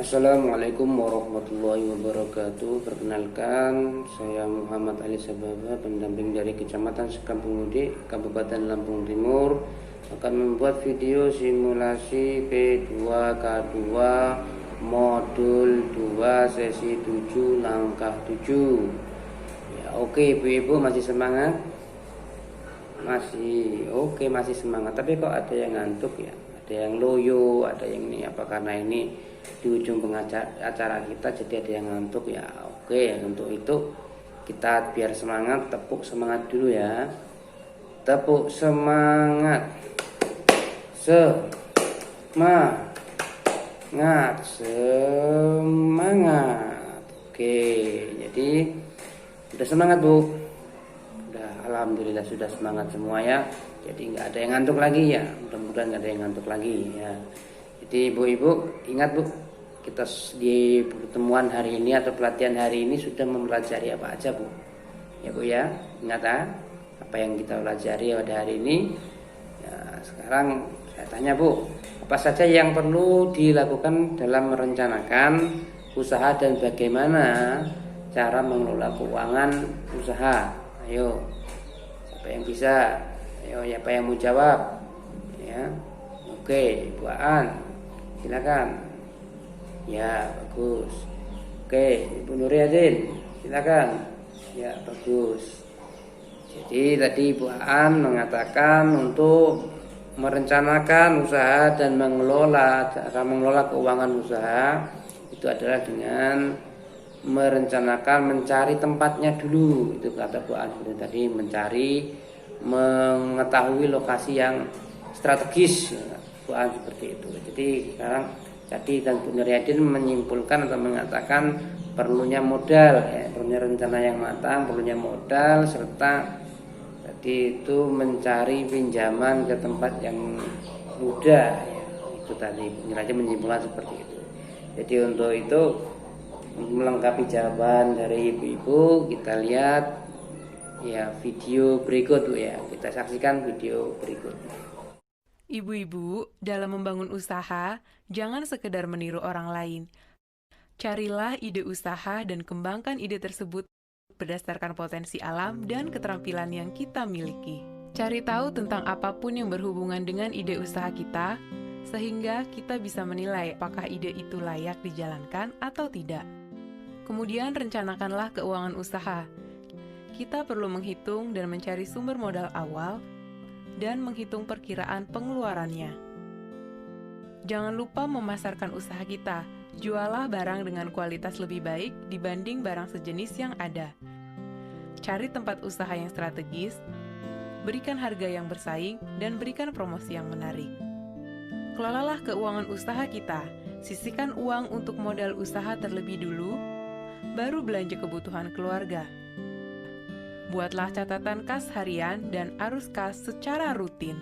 Assalamualaikum warahmatullahi wabarakatuh. Perkenalkan, saya Muhammad Ali Sababa, pendamping dari Kecamatan Sekampung Udik, Kabupaten Lampung Timur, akan membuat video simulasi P2K2 modul 2 sesi 7 langkah 7. Ya, oke Ibu-ibu, masih semangat? Masih semangat, tapi kok ada yang ngantuk ya, ada yang loyo, ada yang ini, apa karena ini di ujung acara kita jadi ada yang ngantuk ya. Oke, untuk itu kita biar semangat, tepuk semangat dulu ya. Tepuk semangat. Semangat. Oke, jadi udah semangat Bu? Alhamdulillah sudah semangat semua ya. Jadi nggak ada yang ngantuk lagi ya. Mudah-mudahan nggak ada yang ngantuk lagi ya. Jadi ibu-ibu ingat Bu, kita di pertemuan hari ini atau pelatihan hari ini sudah mempelajari apa aja Bu? Ya Bu ya, ingat apa yang kita pelajari pada hari ini. Ya, sekarang saya tanya Bu, apa saja yang perlu dilakukan dalam merencanakan usaha dan bagaimana cara mengelola keuangan usaha? Ayo, siapa yang bisa? Ayo, siapa yang mau jawab? Ya, oke, Bu Aan, silakan. Ya, bagus. Oke, Ibu Nuriadin, silakan. Ya, bagus. Jadi tadi Ibu Aan mengatakan untuk merencanakan usaha dan cara mengelola keuangan usaha itu adalah dengan merencanakan, mencari tempatnya dulu. Itu kata Bu An tadi, mengetahui lokasi yang strategis ya, Bu An seperti itu. Jadi sekarang tadi dan Bu Nuryadin menyimpulkan atau mengatakan perlunya modal ya, perlunya rencana yang matang, perlunya modal, serta tadi itu mencari pinjaman ke tempat yang mudah ya. Itu tadi Bu Nuryadin menyimpulkan seperti itu. Jadi untuk itu, melengkapi jawaban dari ibu-ibu, kita lihat ya video berikut Bu ya. Kita saksikan video berikut. Ibu-ibu, dalam membangun usaha, jangan sekedar meniru orang lain. Carilah ide usaha dan kembangkan ide tersebut berdasarkan potensi alam dan keterampilan yang kita miliki. Cari tahu tentang apapun yang berhubungan dengan ide usaha kita, sehingga kita bisa menilai apakah ide itu layak dijalankan atau tidak. Kemudian rencanakanlah keuangan usaha. Kita perlu menghitung dan mencari sumber modal awal dan menghitung perkiraan pengeluarannya. Jangan lupa memasarkan usaha kita. Jualah barang dengan kualitas lebih baik dibanding barang sejenis yang ada. Cari tempat usaha yang strategis, berikan harga yang bersaing, dan berikan promosi yang menarik. Kelolalah keuangan usaha kita. Sisihkan uang untuk modal usaha terlebih dulu, baru belanja kebutuhan keluarga. Buatlah catatan kas harian dan arus kas secara rutin.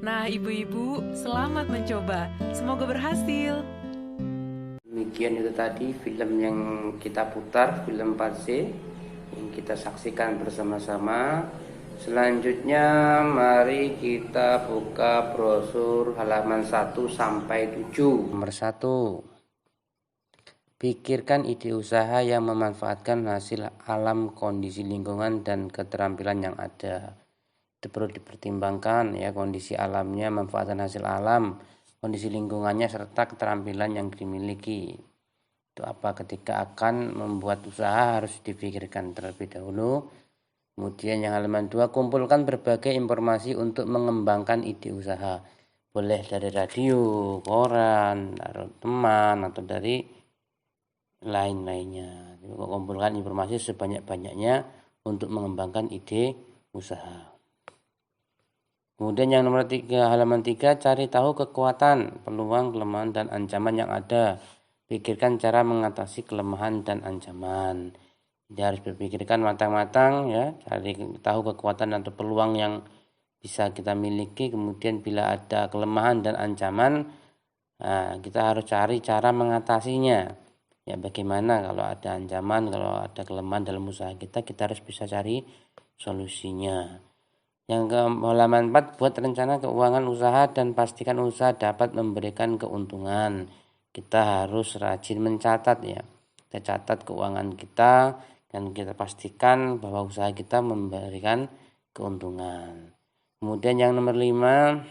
Nah, ibu-ibu, selamat mencoba. Semoga berhasil. Demikian itu tadi film yang kita putar, film 4C yang kita saksikan bersama-sama. Selanjutnya mari kita buka brosur halaman 1 sampai 7. Nomor 1. Pikirkan ide usaha yang memanfaatkan hasil alam, kondisi lingkungan, dan keterampilan yang ada. Itu perlu dipertimbangkan ya, kondisi alamnya, manfaatan hasil alam, kondisi lingkungannya, serta keterampilan yang dimiliki. Itu apa ketika akan membuat usaha harus dipikirkan terlebih dahulu. Kemudian yang halaman 2, kumpulkan berbagai informasi untuk mengembangkan ide usaha. Boleh dari radio, koran, dari teman, atau dari lain-lainnya. Kumpulkan informasi sebanyak-banyaknya untuk mengembangkan ide usaha. Kemudian yang nomor 3, halaman 3, cari tahu kekuatan, peluang, kelemahan, dan ancaman yang ada. Pikirkan cara mengatasi kelemahan dan ancaman. Jadi harus berpikirkan matang-matang ya, cari tahu kekuatan atau peluang yang bisa kita miliki. Kemudian bila ada kelemahan dan ancaman, kita harus cari cara mengatasinya. Ya, bagaimana kalau ada ancaman, kalau ada kelemahan dalam usaha kita harus bisa cari solusinya. Yang ke halaman 4, buat rencana keuangan usaha dan pastikan usaha dapat memberikan keuntungan. kita harus rajin mencatat ya. Kita catat keuangan kita dan kita pastikan bahwa usaha kita memberikan keuntungan. Kemudian yang nomor 5,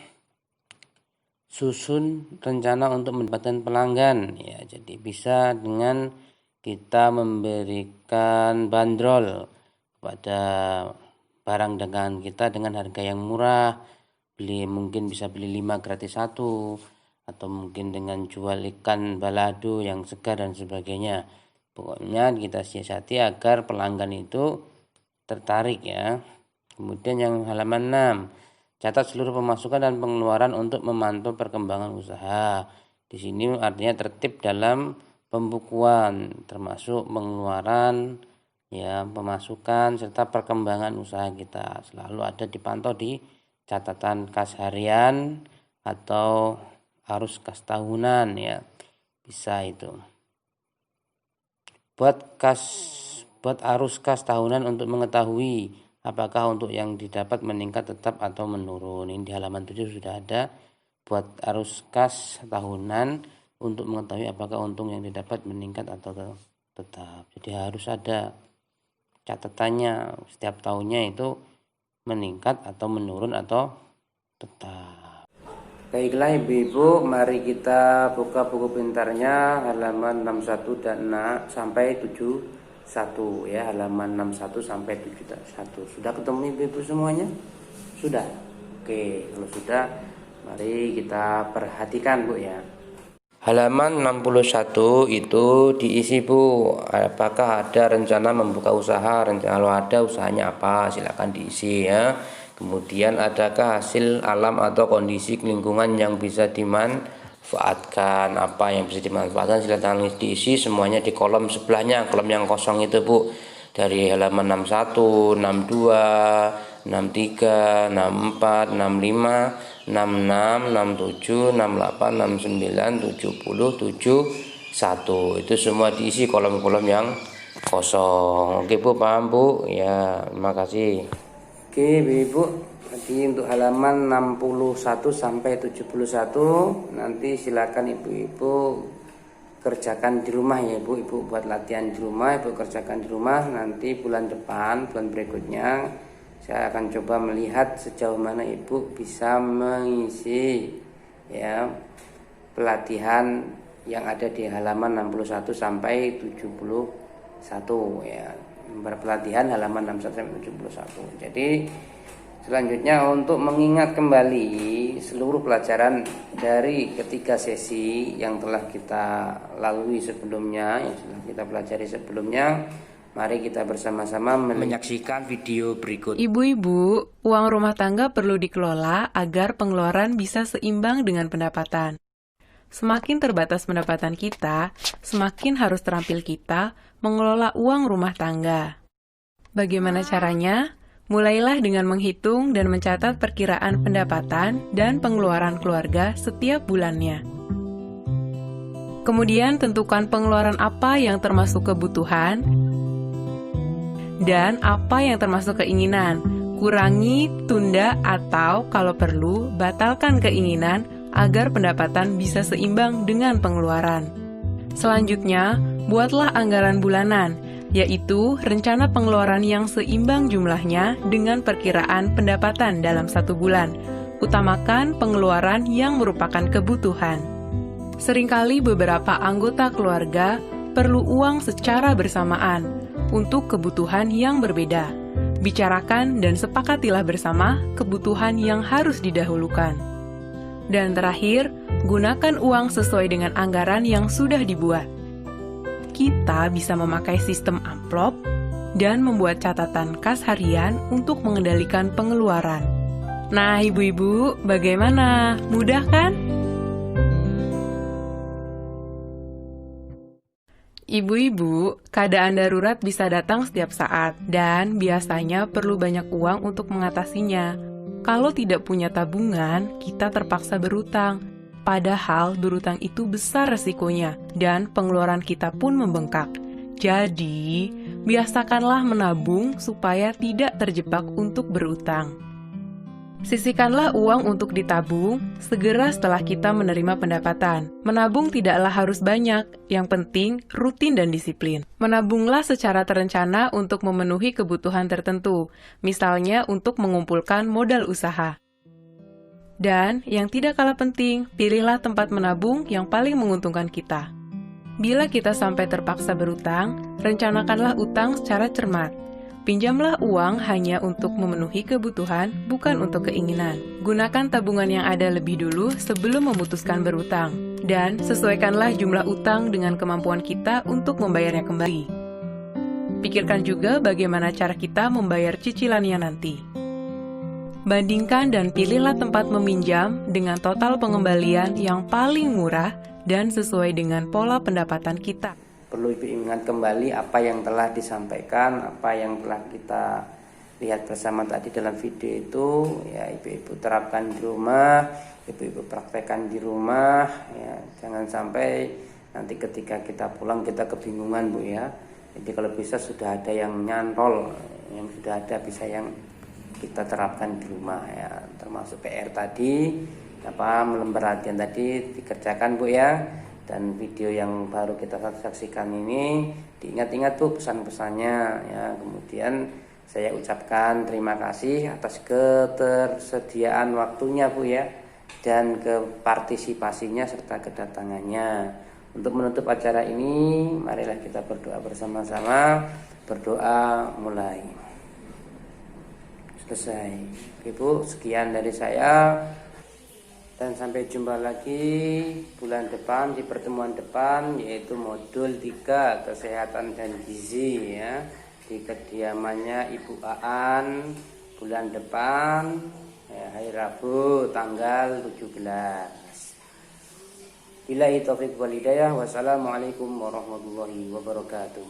susun rencana untuk mendapatkan pelanggan ya. Jadi bisa dengan kita memberikan bandrol kepada barang dagangan kita dengan harga yang murah. Mungkin bisa beli 5 gratis 1, atau mungkin dengan jual ikan balado yang segar dan sebagainya. Pokoknya kita siasati agar pelanggan itu tertarik ya. Kemudian yang halaman 6, catat seluruh pemasukan dan pengeluaran untuk memantau perkembangan usaha. Di sini artinya tertib dalam pembukuan, termasuk pengeluaran, ya, pemasukan serta perkembangan usaha kita. Selalu ada dipantau di catatan kas harian atau arus kas tahunan ya. Bisa itu. Buat arus kas tahunan untuk mengetahui apakah untuk yang didapat meningkat tetap atau menurun. Ini di halaman 7 sudah ada. Buat arus kas tahunan untuk mengetahui apakah untung yang didapat meningkat atau tetap. Jadi harus ada catatannya setiap tahunnya itu meningkat atau menurun atau tetap. Baiklah ibu-ibu, mari kita buka buku pintarnya halaman 61 dan sampai 71 ya, halaman 61 sampai 71. Sudah ketemu ibu-ibu semuanya? Sudah? Oke, kalau sudah mari kita perhatikan Bu ya. Halaman 61 itu diisi Bu, apakah ada rencana membuka usaha, kalau ada usahanya apa, silakan diisi ya. Kemudian adakah hasil alam atau kondisi lingkungan yang bisa dimanfaatkan, apa yang bisa dimanfaatkan, silakan diisi semuanya di kolom sebelahnya, kolom yang kosong itu Bu. Dari halaman 61, 62, 63, 64, 65, 66, 67, 68, 69, 70, 71. Itu semua diisi kolom-kolom yang kosong. Oke Bu, paham Bu? Ya, terima kasih. Oke Ibu, tadi untuk halaman 61 sampai 71 nanti silakan Ibu-ibu kerjakan di rumah ya Ibu. Ibu buat latihan di rumah, Ibu kerjakan di rumah. Nanti bulan depan, bulan berikutnya saya akan coba melihat sejauh mana Ibu bisa mengisi ya pelatihan yang ada di halaman 61 sampai 71 ya. Pelatihan halaman 61 sampai 71. Jadi selanjutnya untuk mengingat kembali seluruh pelajaran dari ketiga sesi yang telah kita lalui sebelumnya, yang sudah kita pelajari sebelumnya, mari kita bersama-sama menyaksikan video berikut. Ibu-ibu, uang rumah tangga perlu dikelola agar pengeluaran bisa seimbang dengan pendapatan. Semakin terbatas pendapatan kita, semakin harus terampil kita mengelola uang rumah tangga. Bagaimana caranya? Mulailah dengan menghitung dan mencatat perkiraan pendapatan dan pengeluaran keluarga setiap bulannya. Kemudian tentukan pengeluaran apa yang termasuk kebutuhan dan apa yang termasuk keinginan. Kurangi, tunda, atau kalau perlu, batalkan keinginan agar pendapatan bisa seimbang dengan pengeluaran. Selanjutnya, buatlah anggaran bulanan, yaitu rencana pengeluaran yang seimbang jumlahnya dengan perkiraan pendapatan dalam satu bulan. Utamakan pengeluaran yang merupakan kebutuhan. Seringkali beberapa anggota keluarga perlu uang secara bersamaan untuk kebutuhan yang berbeda. Bicarakan dan sepakatilah bersama kebutuhan yang harus didahulukan. Dan terakhir, gunakan uang sesuai dengan anggaran yang sudah dibuat. Kita bisa memakai sistem amplop dan membuat catatan kas harian untuk mengendalikan pengeluaran. Nah, ibu-ibu, bagaimana? Mudah kan? Ibu-ibu, keadaan darurat bisa datang setiap saat dan biasanya perlu banyak uang untuk mengatasinya. Kalau tidak punya tabungan, kita terpaksa berutang. Padahal berutang itu besar resikonya dan pengeluaran kita pun membengkak. Jadi, biasakanlah menabung supaya tidak terjebak untuk berutang. Sisihkanlah uang untuk ditabung segera setelah kita menerima pendapatan. Menabung tidaklah harus banyak, yang penting rutin dan disiplin. Menabunglah secara terencana untuk memenuhi kebutuhan tertentu, misalnya untuk mengumpulkan modal usaha. Dan yang tidak kalah penting, pilihlah tempat menabung yang paling menguntungkan kita. Bila kita sampai terpaksa berutang, rencanakanlah utang secara cermat. Pinjamlah uang hanya untuk memenuhi kebutuhan, bukan untuk keinginan. Gunakan tabungan yang ada lebih dulu sebelum memutuskan berutang. Dan sesuaikanlah jumlah utang dengan kemampuan kita untuk membayarnya kembali. Pikirkan juga bagaimana cara kita membayar cicilannya nanti. Bandingkan dan pilihlah tempat meminjam dengan total pengembalian yang paling murah dan sesuai dengan pola pendapatan kita. Perlu Ibu ingat kembali apa yang telah disampaikan, apa yang telah kita lihat bersama tadi dalam video itu, ya Ibu-ibu terapkan di rumah, Ibu-ibu praktekkan di rumah, ya jangan sampai nanti ketika kita pulang kita kebingungan Bu ya. Jadi kalau bisa sudah ada yang nyantol, yang sudah ada bisa yang kita terapkan di rumah ya, termasuk PR tadi, lembar latihan tadi dikerjakan Bu ya. Dan video yang baru kita saksikan ini diingat-ingat Bu pesan-pesannya ya. Kemudian saya ucapkan terima kasih atas ketersediaan waktunya Bu ya, dan kepartisipasinya serta kedatangannya. Untuk menutup acara ini, marilah kita berdoa bersama-sama. Berdoa mulai. Selesai. Ibu, sekian dari saya. Dan sampai jumpa lagi bulan depan di pertemuan depan, yaitu modul 3 kesehatan dan gizi ya, di kediamannya Ibu Aan bulan depan ya, hari Rabu tanggal 17. Billahi taufiq wal hidayah. Wassalamualaikum warahmatullahi wabarakatuh.